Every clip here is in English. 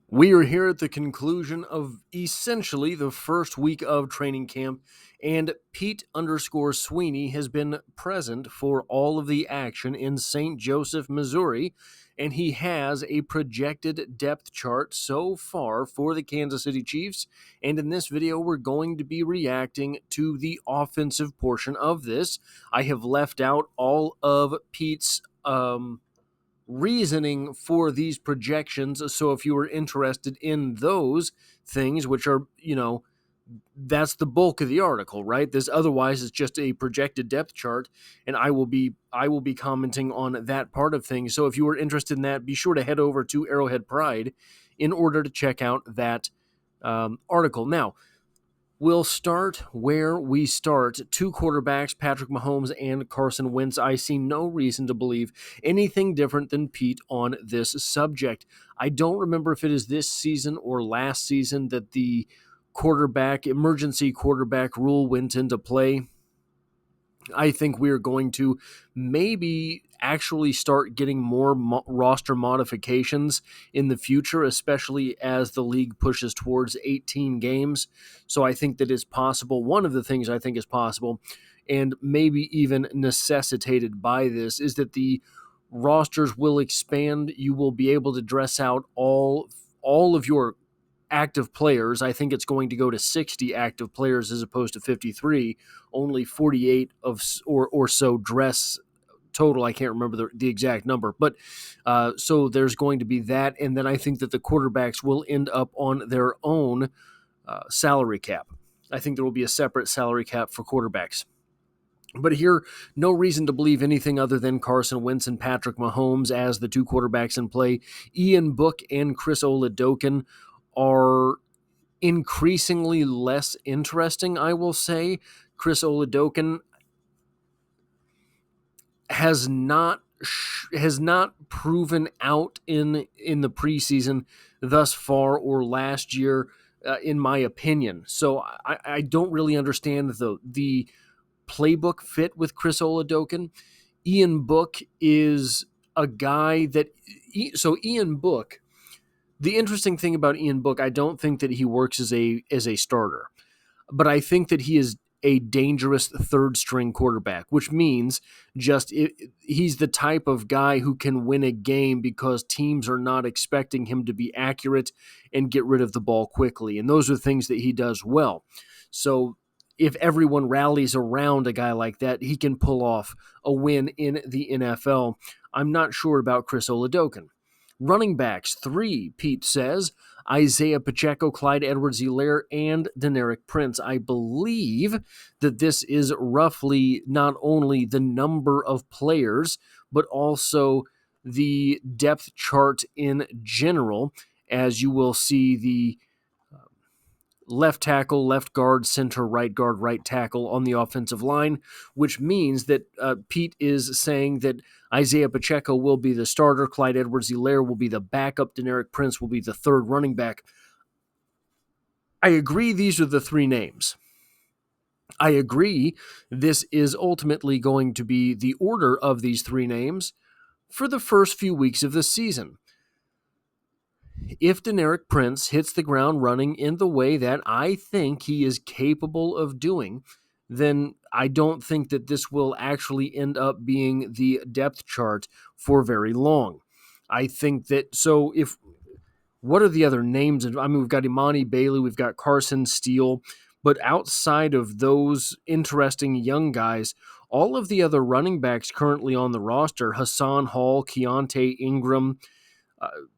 We are here at the conclusion of essentially the first week of training camp, and Pete_Sweeney has been present for all of the action in St. Joseph, Missouri, and he has a projected depth chart so far for the Kansas City Chiefs. And in this video, we're going to be reacting to the offensive portion of this. I have left out all of Pete's reasoning for these projections. So if you were interested in those things, which are, that's the bulk of the article, right? This otherwise is just a projected depth chart, and I will be commenting on that part of things. So if you were interested in that, be sure to head over to Arrowhead Pride in order to check out that article. Now, we'll start where we start. Two quarterbacks, Patrick Mahomes and Carson Wentz. I see no reason to believe anything different than Pete on this subject. I don't remember if it is this season or last season that the emergency quarterback rule went into play. I think we're going to maybe actually start getting more roster modifications in the future, especially as the league pushes towards 18 games. So I think that it's possible. One of the things I think is possible, and maybe even necessitated by this, is that the rosters will expand. You will be able to dress out all of your active players. I think it's going to go to 60 active players as opposed to 53. Only 48 or so dress total. I can't remember the exact number, but so there's going to be that, and then I think that the quarterbacks will end up on their own salary cap. I think there will be a separate salary cap for quarterbacks. But here, no reason to believe anything other than Carson Wentz and Patrick Mahomes as the two quarterbacks in play. Ian Book and Chris Oladokun are increasingly less interesting, I will say. Chris Oladokun has not proven out in the preseason thus far or last year, in my opinion. So I don't really understand the playbook fit with Chris Oladokun. Ian Book is a guy that Ian Book. The interesting thing about Ian Book, I don't think that he works as a starter, but I think that he is a dangerous third string quarterback, which means he's the type of guy who can win a game because teams are not expecting him to be accurate and get rid of the ball quickly. And those are things that he does well. So if everyone rallies around a guy like that, he can pull off a win in the NFL. I'm not sure about Chris Oladokun. Running backs, 3, Pete says, Isaiah Pacheco, Clyde Edwards-Helaire, and Deneric Prince. I believe that this is roughly not only the number of players, but also the depth chart in general, as you will see the left tackle, left guard, center, right guard, right tackle on the offensive line, which means that Pete is saying that Isaiah Pacheco will be the starter, Clyde Edwards-Helaire will be the backup, Deneric Prince will be the third running back. I agree these are the 3 names. I agree this is ultimately going to be the order of these 3 names for the first few weeks of the season. If Deneric Prince hits the ground running in the way that I think he is capable of doing, then I don't think that this will actually end up being the depth chart for very long. I think that, what are the other names? I mean, we've got Imani Bailey, we've got Carson Steele, but outside of those interesting young guys, all of the other running backs currently on the roster, Hassan Hall, Keontae Ingram,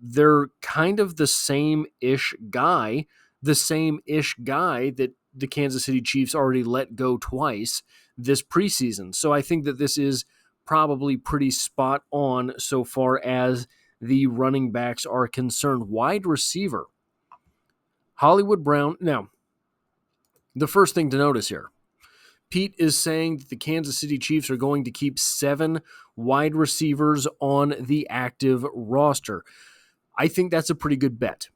they're kind of the same-ish guy that the Kansas City Chiefs already let go twice this preseason. So I think that this is probably pretty spot on so far as the running backs are concerned. Wide receiver, Hollywood Brown. Now, the first thing to notice here, Pete is saying that the Kansas City Chiefs are going to keep 7 wide receivers on the active roster. I think that's a pretty good bet.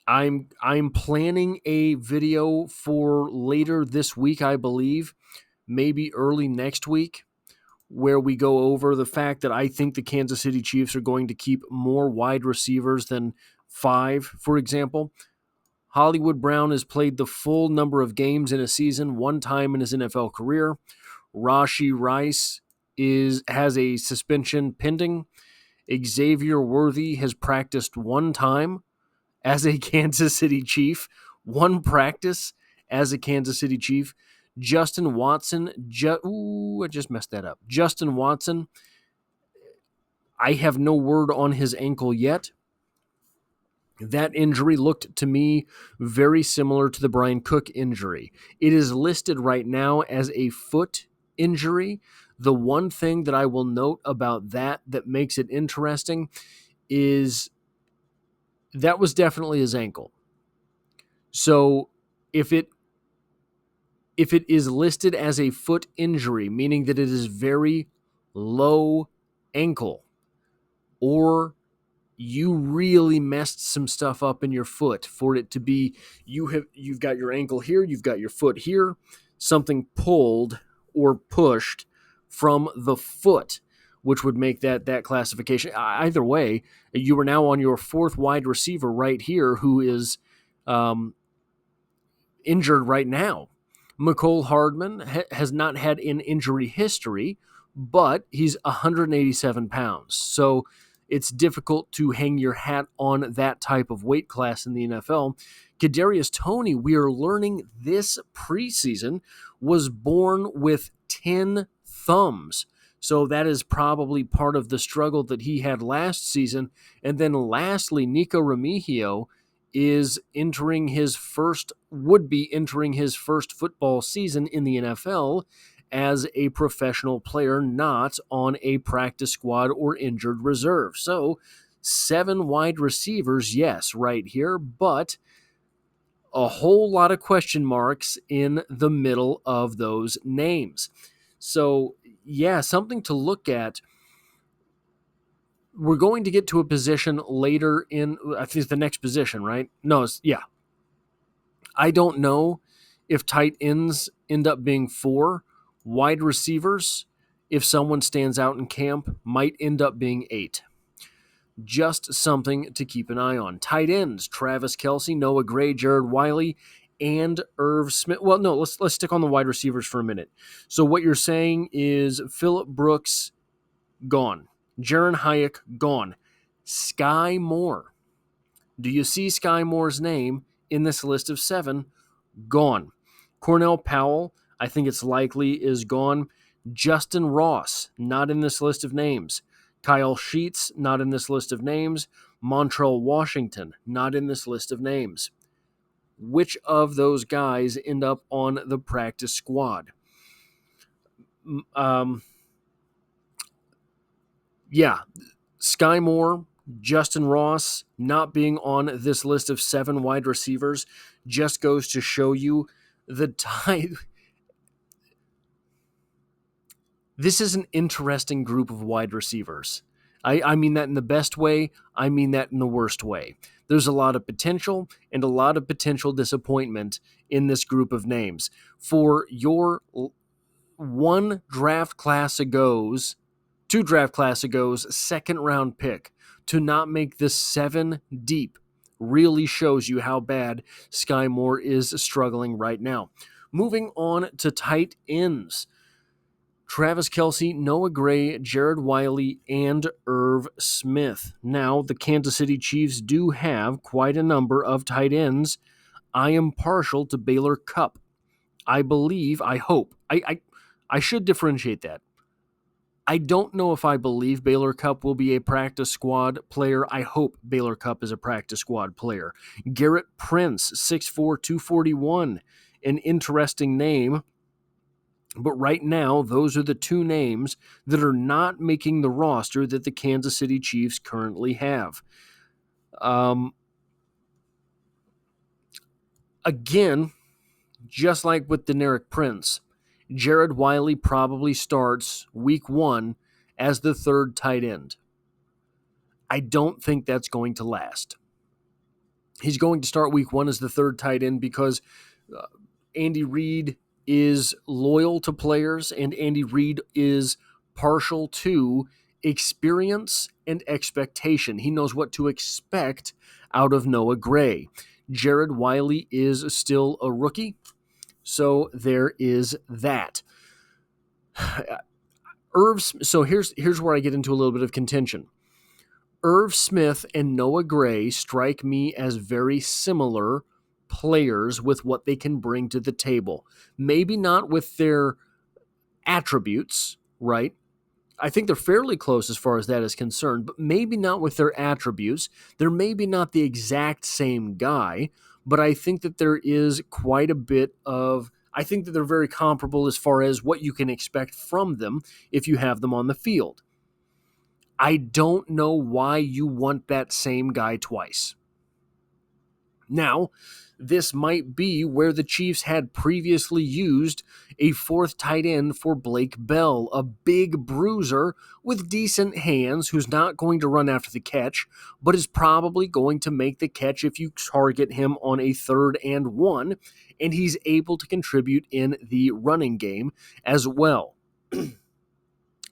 I'm planning a video for later this week, I believe, maybe early next week, where we go over the fact that I think the Kansas City Chiefs are going to keep more wide receivers than 5, for example. Hollywood Brown has played the full number of games in a season one time in his NFL career. Rashee Rice has a suspension pending. Xavier Worthy has practiced one time as a Kansas City Chief. One practice as a Kansas City Chief. Justin Watson, I just messed that up. Justin Watson, I have no word on his ankle yet. That injury looked to me very similar to the Brian Cook injury. It is listed right now as a foot injury. The one thing that I will note about that makes it interesting is that was definitely his ankle. So if it is listed as a foot injury, meaning that it is very low ankle, or you really messed some stuff up in your foot for it to be, you've got your ankle here, you've got your foot here, something pulled or pushed from the foot, which would make that classification. Either way, you are now on your fourth wide receiver right here who is injured right now. Mecole Hardman has not had an injury history, but he's 187 pounds. So it's difficult to hang your hat on that type of weight class in the NFL. Kadarius Toney, we are learning this preseason, was born with 10 thumbs. So that is probably part of the struggle that he had last season. And then lastly, Nico Remigio is would be entering his first football season in the NFL as a professional player, not on a practice squad or injured reserve. So 7 wide receivers, yes, right here, but a whole lot of question marks in the middle of those names. So yeah, something to look at. We're going to get to a position later in, I think it's the next position, right? No, yeah. I don't know if tight ends end up being 4. Wide receivers, if someone stands out in camp, might end up being 8. Just something to keep an eye on. Tight ends, Travis Kelce, Noah Gray, Jared Wiley, and Irv Smith. Well, no, let's stick on the wide receivers for a minute. So what you're saying is Phillip Brooks, gone. Jaron Hyatt, gone. Sky Moore. Do you see Sky Moore's name in this list of 7? Gone. Cornell Powell, I think it's likely, is gone. Justin Ross, not in this list of names. Kyle Sheets, not in this list of names. Montrell Washington, not in this list of names. Which of those guys end up on the practice squad? Yeah, Sky Moore, Justin Ross not being on this list of 7 wide receivers just goes to show you the type. This is an interesting group of wide receivers. I mean that in the best way. I mean that in the worst way. There's a lot of potential and a lot of potential disappointment in this group of names. For your 2 draft class ago's second round pick to not make this 7 deep really shows you how bad Sky Moore is struggling right now. Moving on to tight ends. Travis Kelce, Noah Gray, Jared Wiley, and Irv Smith. Now, the Kansas City Chiefs do have quite a number of tight ends. I am partial to Baylor Cupp. I hope. I should differentiate that. I don't know if I believe Baylor Cupp will be a practice squad player. I hope Baylor Cupp is a practice squad player. Garrett Prince, 6'4", 241. An interesting name. But right now, those are the 2 names that are not making the roster that the Kansas City Chiefs currently have. Again, just like with Deneric Prince, Jared Wiley probably starts week 1 as the 3rd tight end. I don't think that's going to last. He's going to start week 1 as the 3rd tight end because Andy Reid is loyal to players, and Andy Reid is partial to experience and expectation. He knows what to expect out of Noah Gray. Jared Wiley is still a rookie, so there is that. So here's where I get into a little bit of contention. Irv Smith and Noah Gray strike me as very similar players with what they can bring to the table. Maybe not with their attributes, right? I think they're fairly close as far as that is concerned, but maybe not with their attributes. They're maybe not the exact same guy, but I think that there is quite a bit of, I think that they're very comparable as far as what you can expect from them if you have them on the field. I don't know why you want that same guy twice. Now, this might be where the Chiefs had previously used a fourth tight end for Blake Bell, a big bruiser with decent hands who's not going to run after the catch, but is probably going to make the catch if you target him on a 3rd and 1, and he's able to contribute in the running game as well.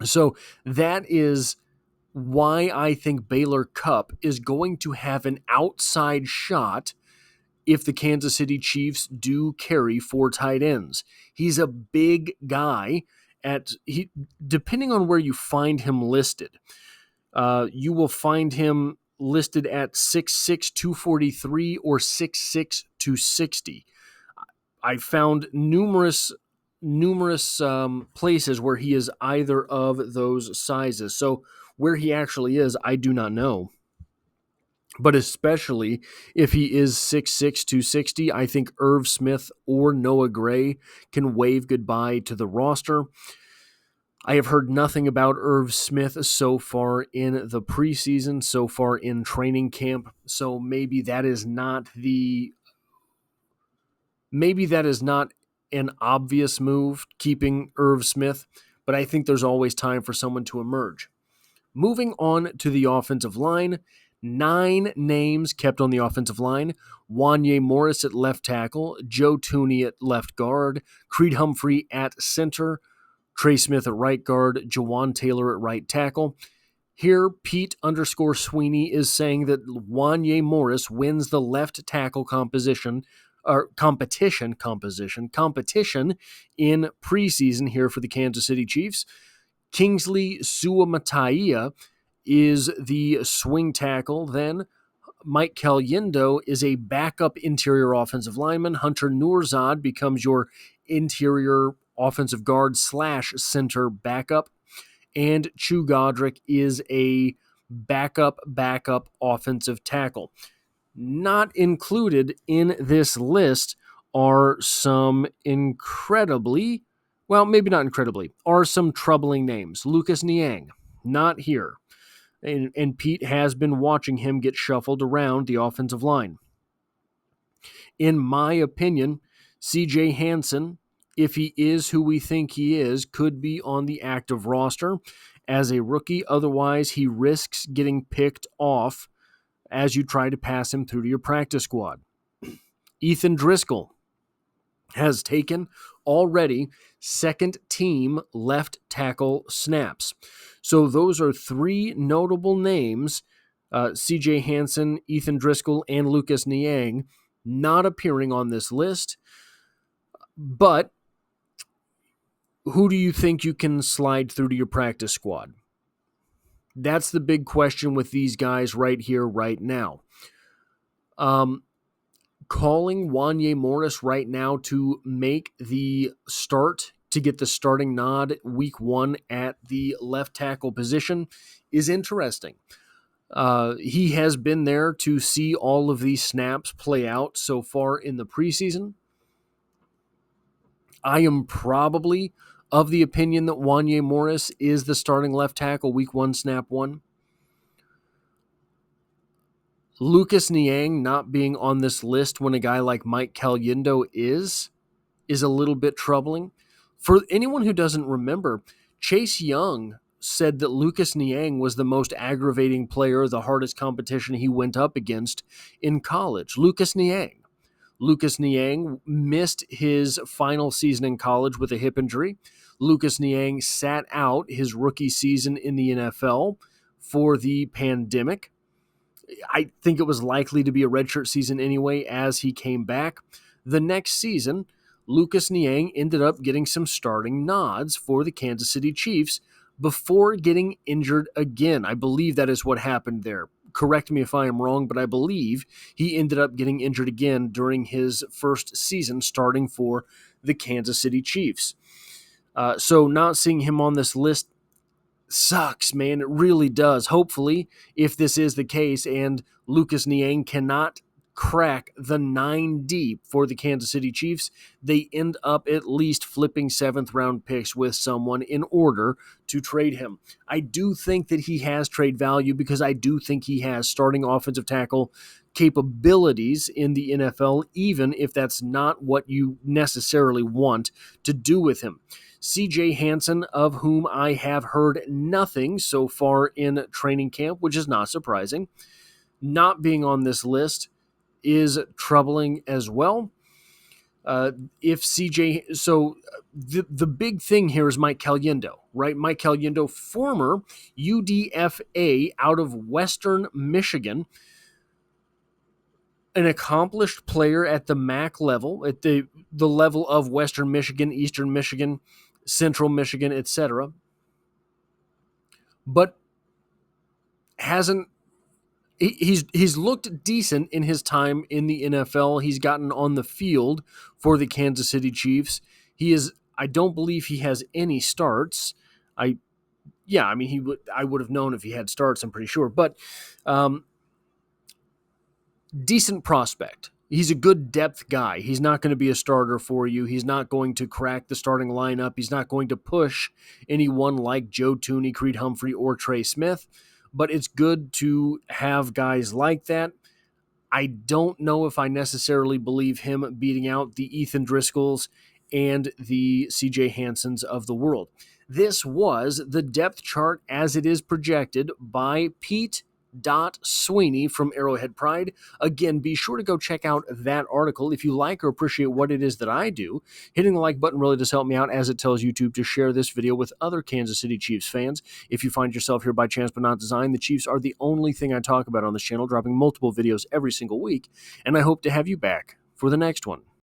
So that is why I think Baylor Cupp is going to have an outside shot if the Kansas City Chiefs do carry 4 tight ends. He's a big guy. Depending on where you find him listed, you will find him listed at 6'6", 243 or 6'6", 260. I found numerous places where he is either of those sizes. So where he actually is, I do not know. But especially if he is 6'6", 260, I think Irv Smith or Noah Gray can wave goodbye to the roster. I have heard nothing about Irv Smith so far in the preseason, so far in training camp. So maybe that is not an obvious move, keeping Irv Smith, but I think there's always time for someone to emerge. Moving on to the offensive line, 9 names kept on the offensive line: Wanye Morris at left tackle, Joe Thuney at left guard, Creed Humphrey at center, Trey Smith at right guard, Jawan Taylor at right tackle. Here, Pete _Sweeney is saying that Wanye Morris wins the left tackle competition in preseason here for the Kansas City Chiefs. Kingsley Suamataia is the swing tackle. Then Mike Caliendo is a backup interior offensive lineman. Hunter Nourzad becomes your interior offensive guard / center backup. And Chu Godric is a backup offensive tackle. Not included in this list are some some troubling names. Lucas Niang, not here. And Pete has been watching him get shuffled around the offensive line. In my opinion, CJ Hansen, if he is who we think he is, could be on the active roster as a rookie. Otherwise, he risks getting picked off as you try to pass him through to your practice squad. Ethan Driscoll has taken already second-team left tackle snaps. So those are 3 notable names, CJ Hansen, Ethan Driscoll, and Lucas Niang, not appearing on this list. But who do you think you can slide through to your practice squad? That's the big question with these guys right here, right now. Calling Wanye Morris right now to make the start, to get the starting nod week 1 at the left tackle position is interesting. He has been there to see all of these snaps play out so far in the preseason. I am probably of the opinion that Wanye Morris is the starting left tackle week 1, snap 1. Lucas Niang not being on this list when a guy like Mike Caliendo is a little bit troubling. For anyone who doesn't remember, Chase Young said that Lucas Niang was the most aggravating player, the hardest competition he went up against in college. Lucas Niang. Lucas Niang missed his final season in college with a hip injury. Lucas Niang sat out his rookie season in the NFL for the pandemic. I think it was likely to be a redshirt season anyway as he came back. The next season, Lucas Niang ended up getting some starting nods for the Kansas City Chiefs before getting injured again. I believe that is what happened there. Correct me if I am wrong, but I believe he ended up getting injured again during his first season starting for the Kansas City Chiefs. So not seeing him on this list sucks, man. It really does. Hopefully, if this is the case and Lucas Niang cannot crack the 9 deep for the Kansas City Chiefs, they end up at least flipping 7th-round picks with someone in order to trade him. I do think that he has trade value because I do think he has starting offensive tackle capabilities in the NFL, even if that's not what you necessarily want to do with him. CJ Hansen, of whom I have heard nothing so far in training camp, which is not surprising, not being on this list is troubling as well. The big thing here is Mike Caliendo, right? Mike Caliendo, former UDFA out of Western Michigan, an accomplished player at the MAC level, at the level of Western Michigan, Eastern Michigan, Central Michigan, etc., but hasn't. He's looked decent in his time in the NFL. He's gotten on the field for the Kansas City Chiefs. I don't believe he has any starts. I would have known if he had starts, I'm pretty sure. But decent prospect. He's a good depth guy. He's not going to be a starter for you. He's not going to crack the starting lineup. He's not going to push anyone like Joe Thuney, Creed Humphrey, or Trey Smith. But it's good to have guys like that. I don't know if I necessarily believe him beating out the Ethan Driscolls and the CJ Hansens of the world. This was the depth chart as it is projected by Pete Sweeney from Arrowhead Pride. Again, be sure to go check out that article if you like or appreciate what it is that I do. Hitting the like button really does help me out, as it tells YouTube to share this video with other Kansas City Chiefs fans. If you find yourself here by chance but not design, the Chiefs are the only thing I talk about on this channel, dropping multiple videos every single week, and I hope to have you back for the next one.